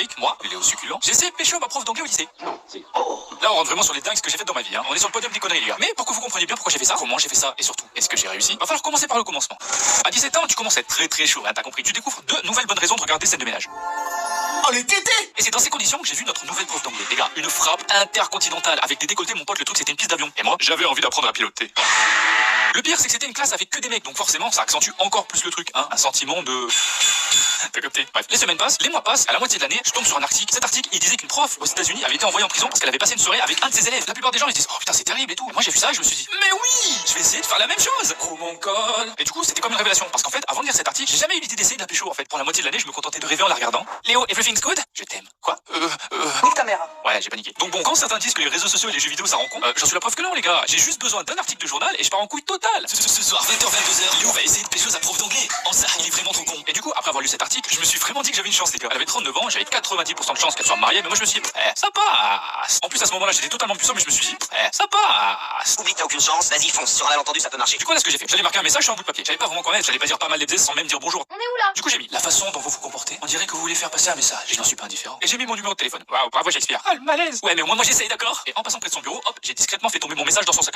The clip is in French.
Eric, moi, Léo Succulent, j'ai essayé de pécho ma prof d'anglais au lycée. Là, on rentre vraiment sur les dingues ce que j'ai fait dans ma vie. Hein. On est sur le podium des conneries, les gars. Mais pour que vous compreniez bien pourquoi j'ai fait ça, comment j'ai fait ça, et surtout, est-ce que j'ai réussi, va falloir commencer par le commencement. À 17 ans, tu commences à être très chaud, hein, t'as compris. Tu découvres deux nouvelles bonnes raisons de regarder scène de ménage. Oh les tétés! Et c'est dans ces conditions que j'ai vu notre nouvelle prof d'anglais. Les gars, une frappe intercontinentale avec des décolletés, mon pote, le truc c'était une piste d'avion. Et moi, j'avais envie d'apprendre à piloter. Le pire, c'est que c'était une classe avec que des mecs, donc forcément, ça accentue encore plus le truc, hein. Un sentiment de... T'as capté? Bref, les semaines passent, les mois passent, à la moitié de l'année, je tombe sur un article. Cet article, il disait qu'une prof aux États-Unis avait été envoyée en prison parce qu'elle avait passé une soirée avec un de ses élèves. La plupart des gens, ils disent, oh putain, c'est terrible et tout. Et moi, j'ai vu ça et je me suis dit, mais oui, je vais essayer de faire la même chose. Oh mon col. Et du coup, c'était comme une révélation parce qu'en fait, avant de lire cet article, j'ai jamais eu l'idée d'essayer de la pécho en fait. Pour la moitié de l'année, je me contentais de rêver en la regardant. Léo, everything's good? Je t'aime. Quoi? Nique ta mère. Ouais, j'ai paniqué. Donc bon, quand certains disent que les réseaux sociaux et les jeux vidéo ça rend con, j'en suis la preuve que non, les gars. J'ai juste besoin d'un article de journal et je pars en couille totale. Ce soir, 20h-22h, Léo va essayer de pécho sa prof d'anglais. En ça, il est vraiment trop con. Et du coup, après avoir lu cet article, je me suis vraiment dit que j'avais une chance, les gars. Elle avait 39 ans, j'avais 90% de chance qu'elle soit mariée, mais moi je me suis dit, ça passe. En plus, à ce moment-là, j'étais totalement puceau, mais je me suis dit, ça passe. Oublie que t'as aucune chance, vas-y fonce, sur un malentendu ça peut marcher. Du coup, là, ce que j'ai fait, j'allais marquer un message sur un bout de papier. J'allais pas vraiment connaître, j'allais pas dire pas mal les bzz sans même dire bonjour. On est où là? Du coup, j'ai mis la façon dont vous vous comportez. On dirait que vous voulez faire passer un message. Je n'en suis pas indifférent. Et j'ai mis mon numéro de téléphone. Waouh, bravo Shakespeare. Ah, le malaise. Ouais, mais au moins, moi j'essaye, d'accord? Et en passant près de son bureau, hop, j'ai discrètement fait tomber mon message dans son sac.